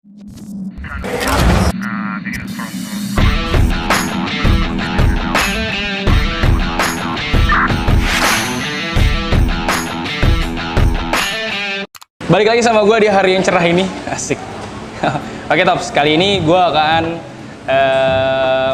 Balik lagi sama gue di hari yang cerah ini, asik. Oke Tops, kali ini gue akan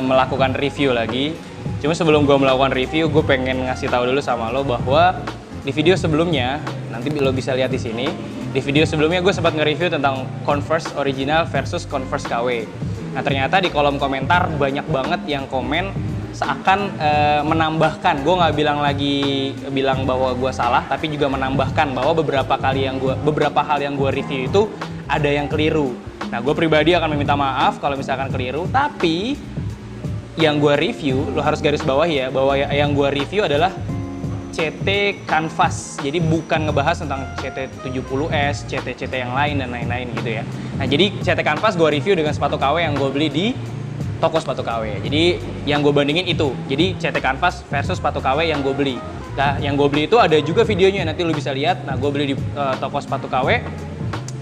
melakukan review lagi. Cuma sebelum gue melakukan review, gue pengen ngasih tahu dulu sama lo bahwa di video sebelumnya, nanti lo bisa lihat di sini. Di video sebelumnya gue sempat nge-review tentang Converse original versus Converse KW. Nah ternyata di kolom komentar banyak banget yang komen seakan menambahkan, gue nggak bilang bahwa gue salah, tapi juga menambahkan bahwa beberapa hal yang gue review itu ada yang keliru. Nah gue pribadi akan meminta maaf kalau misalkan keliru, tapi yang gue review lo harus garis bawah ya, bahwa yang gue review adalah CT Canvas, jadi bukan ngebahas tentang CT70S, CT yang lain dan lain-lain gitu ya. Nah jadi CT Canvas gue review dengan sepatu KW yang gue beli di toko sepatu KW. Jadi yang gue bandingin itu. Jadi CT Canvas versus sepatu KW yang gue beli. Nah, yang gue beli itu ada juga videonya, nanti lu bisa lihat. Nah, gue beli di toko sepatu KW.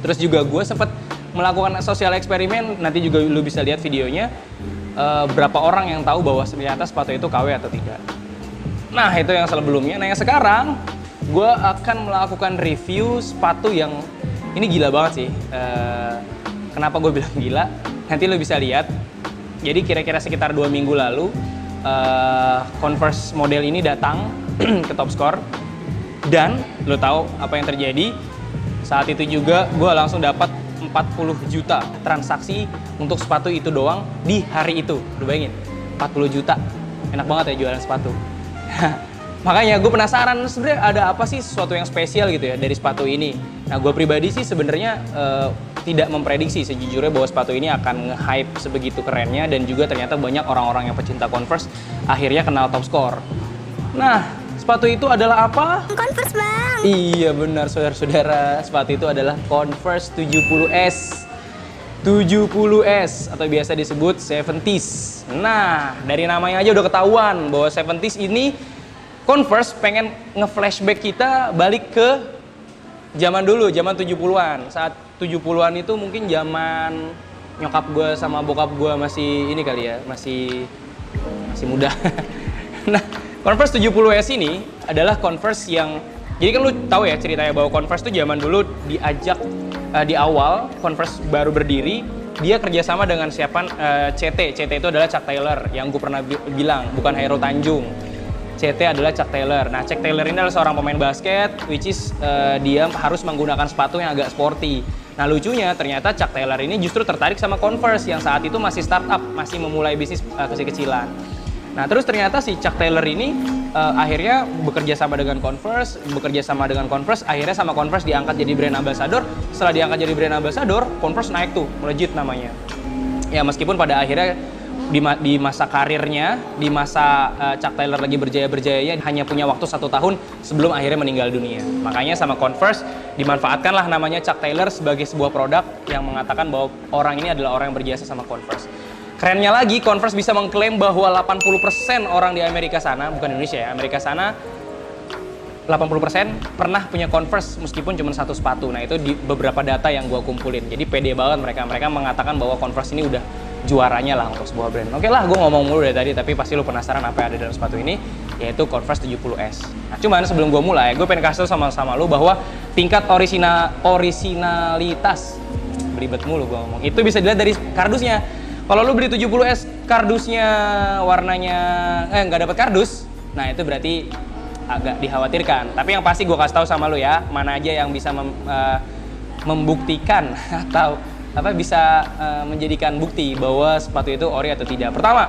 Terus juga gue sempet melakukan sosial eksperimen, nanti juga lu bisa lihat videonya. Berapa orang yang tahu bahwa ternyata sepatu itu KW atau tidak. Nah, itu yang sebelumnya. Nah, yang sekarang gue akan melakukan review sepatu yang ini gila banget sih. Kenapa gue bilang gila? Nanti lu bisa lihat. Jadi kira-kira sekitar 2 minggu lalu Converse model ini datang ke Topscore, dan lo tahu apa yang terjadi? Saat itu juga gue langsung dapat 40 juta transaksi untuk sepatu itu doang di hari itu. Udah bayangin, 40 juta. Enak banget ya jualan sepatu. Makanya gue penasaran sebenarnya ada apa sih sesuatu yang spesial gitu ya dari sepatu ini. Nah gue pribadi sih sebenarnya tidak memprediksi sejujurnya bahwa sepatu ini akan nge-hype sebegitu kerennya, dan juga ternyata banyak orang-orang yang pecinta Converse akhirnya kenal Topscore. Nah, sepatu itu adalah apa? Converse bang! Iya benar saudara-saudara, sepatu itu adalah Converse 70S. 70S atau biasa disebut 70s. Nah, dari namanya aja udah ketahuan bahwa 70s ini Converse pengen nge-flashback kita balik ke zaman dulu, zaman 70-an. Saat 70-an itu mungkin zaman nyokap gue sama bokap gue masih ini kali ya, masih muda. Nah, Converse 70S ini adalah Converse yang, jadi kan lu tahu ya ceritanya bahwa Converse itu zaman dulu diajak di awal Converse baru berdiri, dia kerjasama dengan CT itu adalah Chuck Taylor yang gue pernah bilang, bukan Hairul Tanjung. CT adalah Chuck Taylor. Nah, Chuck Taylor ini adalah seorang pemain basket, which is dia harus menggunakan sepatu yang agak sporty. Nah, lucunya ternyata Chuck Taylor ini justru tertarik sama Converse yang saat itu masih startup, masih memulai bisnis kecil-kecilan. Nah, terus ternyata si Chuck Taylor ini akhirnya bekerja sama dengan Converse, akhirnya sama Converse diangkat jadi brand ambassador. Setelah diangkat jadi brand ambassador, Converse naik tuh, melejit namanya. Ya, meskipun pada akhirnya di masa karirnya, di masa Chuck Taylor lagi berjaya-berjayanya, hanya punya waktu 1 tahun sebelum akhirnya meninggal dunia. Makanya sama Converse dimanfaatkanlah namanya Chuck Taylor sebagai sebuah produk yang mengatakan bahwa orang ini adalah orang yang berjasa sama Converse. Kerennya lagi, Converse bisa mengklaim bahwa 80% orang di Amerika sana, bukan Indonesia ya, Amerika sana 80% pernah punya Converse meskipun cuma 1 sepatu. Nah, itu di beberapa data yang gue kumpulin. Jadi pede banget mereka mengatakan bahwa Converse ini udah juaranya lah untuk sebuah brand. Oke lah, gue ngomong mulu dari tadi, tapi pasti lu penasaran apa yang ada dalam sepatu ini, yaitu Converse 70S. Nah, cuman sebelum gue mulai, gue pengen kasih tau sama lu bahwa tingkat orisinalitas, belibet mulu gue ngomong, itu bisa dilihat dari kardusnya. Kalau lu beli 70S, kardusnya warnanya, nggak dapat kardus, nah itu berarti agak dikhawatirkan. Tapi yang pasti gue kasih tahu sama lu ya, mana aja yang bisa membuktikan atau bisa menjadikan bukti bahwa sepatu itu ori atau tidak. Pertama,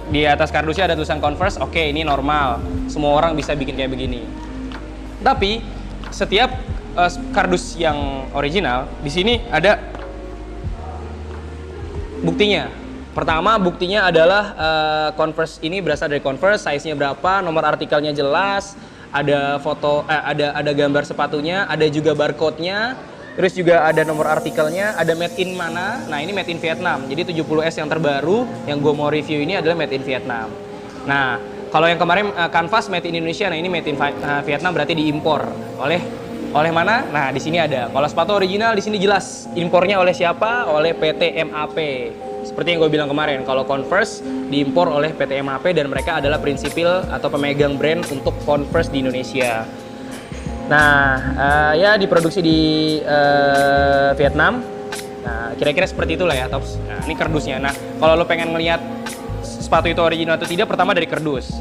di atas kardusnya ada tulisan Converse. Oke, ini normal, semua orang bisa bikin kayak begini. Tapi setiap kardus yang original di sini ada buktinya. Pertama, buktinya adalah Converse ini berasal dari Converse, size-nya berapa, nomor artikelnya jelas, ada foto, ada gambar sepatunya, ada juga barcode-nya. Terus juga ada nomor artikelnya, ada made in mana. Nah, ini made in Vietnam. Jadi 70S yang terbaru yang gue mau review ini adalah made in Vietnam. Nah, kalau yang kemarin Canvas made in Indonesia, nah ini made in Vietnam berarti diimpor oleh Oleh mana? Nah, di sini ada. Kalau sepatu original di sini jelas impornya oleh siapa? Oleh PT MAP. Seperti yang gue bilang kemarin, kalau Converse diimpor oleh PT MAP dan mereka adalah prinsipil atau pemegang brand untuk Converse di Indonesia. Nah, ya diproduksi di Vietnam. Nah, kira-kira seperti itulah ya, Tops. Nah, ini kardusnya. Nah, kalau lo pengen ngelihat sepatu itu original atau tidak, pertama dari kardus.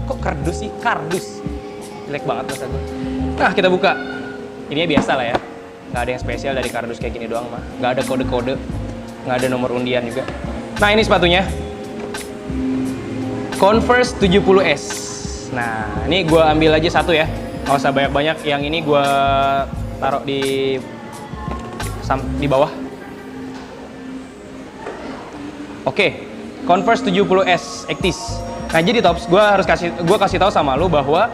Kok kardus sih? Kardus. Jelek banget masa gue. Nah, kita buka. Ininya biasa lah ya. Nggak ada yang spesial dari kardus kayak gini doang mah. Nggak ada kode-kode. Nggak ada nomor undian juga. Nah, ini sepatunya. Converse 70S. Nah, ini gue ambil aja satu ya. Nggak usah banyak-banyak. Yang ini gue taruh di bawah. Oke. Converse 70S Actis. Nah, jadi Tops, gue kasih tahu sama lo bahwa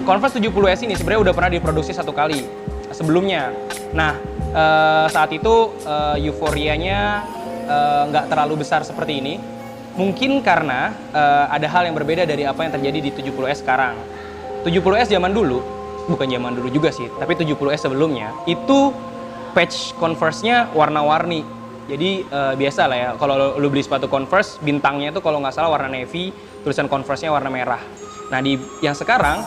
Converse 70S ini sebenarnya udah pernah diproduksi satu kali sebelumnya. Nah, saat itu euforianya nggak terlalu besar seperti ini. Mungkin karena ada hal yang berbeda dari apa yang terjadi di 70S sekarang. 70S zaman dulu, bukan zaman dulu juga sih, tapi 70S sebelumnya, itu patch Converse-nya warna-warni. Jadi biasa lah ya, kalau lu beli sepatu Converse, bintangnya itu kalau nggak salah warna navy, tulisan Converse-nya warna merah. Nah, di yang sekarang,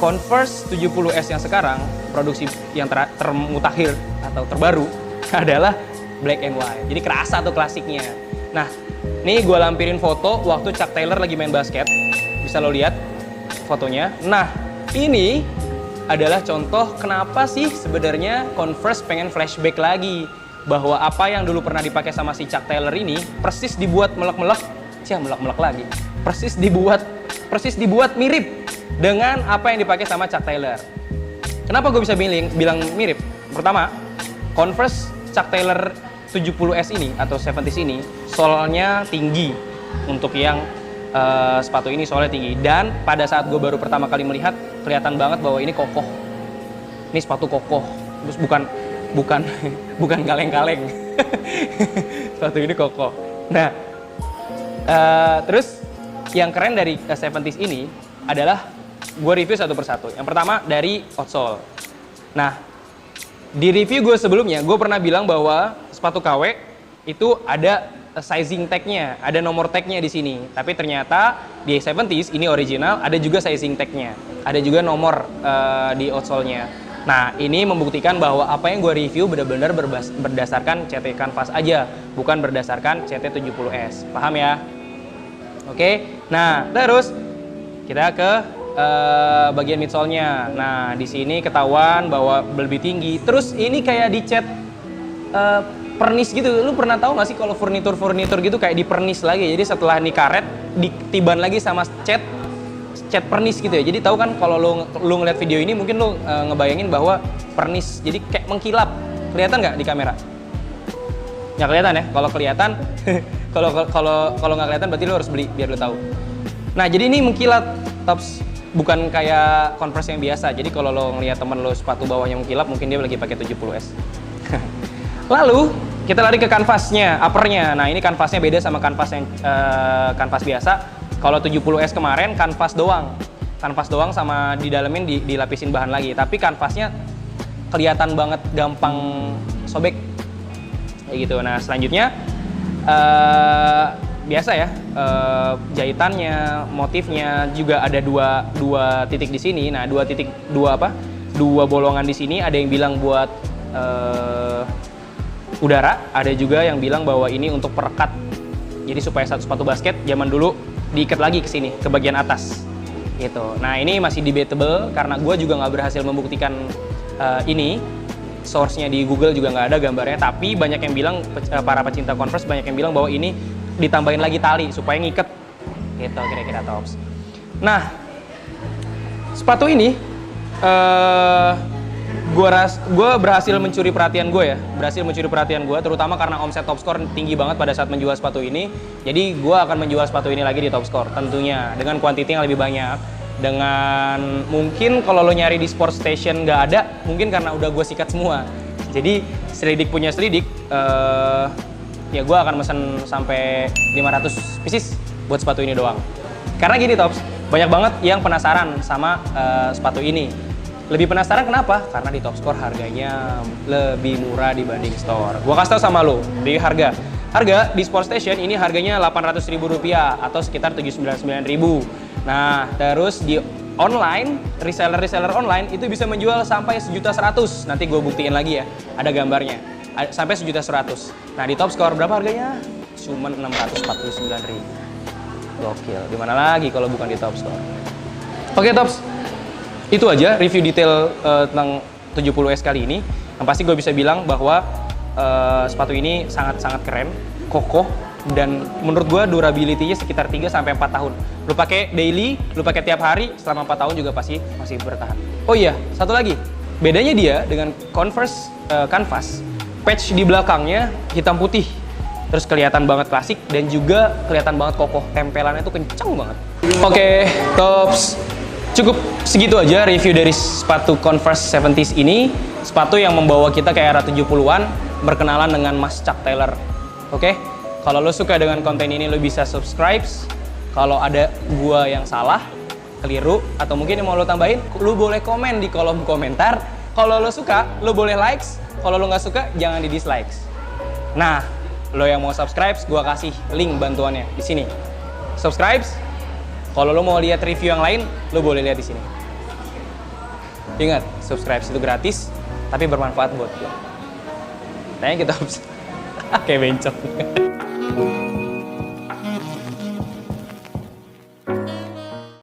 Converse 70S yang sekarang, produksi yang termutakhir atau terbaru adalah black and white. Jadi kerasa tuh klasiknya. Nah, nih gue lampirin foto waktu Chuck Taylor lagi main basket. Bisa lo lihat fotonya. Nah, ini adalah contoh kenapa sih sebenarnya Converse pengen flashback lagi. Bahwa apa yang dulu pernah dipakai sama si Chuck Taylor ini persis dibuat melek-melek. Melek-melek lagi. Persis dibuat mirip dengan apa yang dipakai sama Chuck Taylor. Kenapa gue bisa bilang mirip? Pertama, Converse Chuck Taylor 70S ini atau 70s ini solnya tinggi. Untuk yang sepatu ini solnya tinggi. Dan pada saat gue baru pertama kali melihat, kelihatan banget bahwa ini kokoh. Ini sepatu kokoh. Terus bukan kaleng-kaleng. Sepatu ini kokoh. Nah, terus yang keren dari 70s ini adalah gue review satu persatu. Yang pertama dari outsole. Nah, di review gue sebelumnya, gue pernah bilang bahwa sepatu KW itu ada sizing tag-nya, ada nomor tag-nya di sini. Tapi ternyata di 70s ini original, ada juga sizing tag-nya, ada juga nomor di outsole-nya. Nah, ini membuktikan bahwa apa yang gue review benar-benar berdasarkan CT Canvas aja, bukan berdasarkan CT 70S. Paham ya? Oke. Nah, terus kita ke bagian midsole-nya. Nah, di sini ketahuan bahwa lebih tinggi. Terus ini kayak dicat pernis gitu. Lu pernah tahu nggak sih kalau furnitur gitu kayak dipernis lagi. Jadi setelah ini karet, ditiban lagi sama cat pernis gitu ya. Jadi tahu kan kalau lu ngeliat video ini mungkin lu ngebayangin bahwa pernis. Jadi kayak mengkilap. Kelihatan nggak di kamera? Nggak kelihatan ya. Kalau kelihatan, kalau nggak kelihatan berarti lu harus beli biar lu tahu. Nah, jadi ini mengkilat, Tops. Bukan kayak Converse yang biasa. Jadi kalau lo ngeliat temen lo sepatu bawahnya mengkilap, mungkin dia lagi pakai 70S. Lalu kita lari ke kanvasnya, uppernya. Nah, ini kanvasnya beda sama kanvas yang kanvas biasa. Kalau 70S kemarin kanvas doang sama di dalamin dilapisin bahan lagi. Tapi kanvasnya kelihatan banget gampang sobek kayak gitu. Nah, selanjutnya biasa ya, jahitannya, motifnya juga ada dua titik di sini. Nah, dua bolongan di sini. Ada yang bilang buat udara, ada juga yang bilang bahwa ini untuk perekat. Jadi supaya satu sepatu basket zaman dulu diikat lagi ke sini, ke bagian atas gitu. Nah, ini masih debatable karena gue juga nggak berhasil membuktikan ini. Source-nya di Google juga nggak ada gambarnya, tapi banyak yang bilang, para pecinta Converse banyak yang bilang bahwa ini ditambahin lagi tali supaya ngiket gitu kira-kira, Tops. Nah, sepatu ini gue berhasil mencuri perhatian gue, terutama karena omset Topscore tinggi banget pada saat menjual sepatu ini. Jadi gue akan menjual sepatu ini lagi di Topscore tentunya dengan kuantiti yang lebih banyak. Dengan mungkin kalau lo nyari di Sport Station nggak ada, mungkin karena udah gue sikat semua. Jadi selidik punya selidik, ya gue akan mesen sampai 500 pieces buat sepatu ini doang. Karena gini, Tops, banyak banget yang penasaran sama sepatu ini. Lebih penasaran kenapa? Karena di Top Score harganya lebih murah dibanding store. Gua kasih tau sama lo, di harga. Harga di Sport Station ini harganya Rp800.000 atau sekitar Rp799.000. Nah, terus di online, reseller online itu bisa menjual sampai Rp1.100.000. Nanti gue buktiin lagi ya, ada gambarnya. Sampai Rp1.100.000. Nah, di Top Score berapa harganya? Cuma Rp649.000. Gokil. Dimana lagi kalau bukan di Top Score? Oke, Tops. Itu aja review detail tentang 70S kali ini. Yang pasti gue bisa bilang bahwa sepatu ini sangat-sangat keren, kokoh, dan menurut gue durability-nya sekitar 3-4 tahun. Lu pakai daily, lu pakai tiap hari, selama 4 tahun juga pasti masih bertahan. Oh iya, satu lagi. Bedanya dia dengan Converse Canvas, patch di belakangnya hitam putih. Terus kelihatan banget klasik dan juga kelihatan banget kokoh. Tempelannya tuh kenceng banget. Oke, Tops. Cukup segitu aja review dari sepatu Converse 70s ini. Sepatu yang membawa kita ke era 70-an, berkenalan dengan Mas Chuck Taylor. Oke? Kalau lo suka dengan konten ini, lo bisa subscribe. Kalau ada gua yang salah, keliru, atau mungkin yang mau lo tambahin, lo boleh komen di kolom komentar. Kalau lo suka, lo boleh likes. Kalau lo nggak suka, jangan di dislikes. Nah, lo yang mau subscribe, gua kasih link bantuannya di sini. Subscribe. Kalau lo mau lihat review yang lain, lo boleh lihat di sini. Ingat, subscribe itu gratis, tapi bermanfaat buat lo. Tanya kita kayak bencong.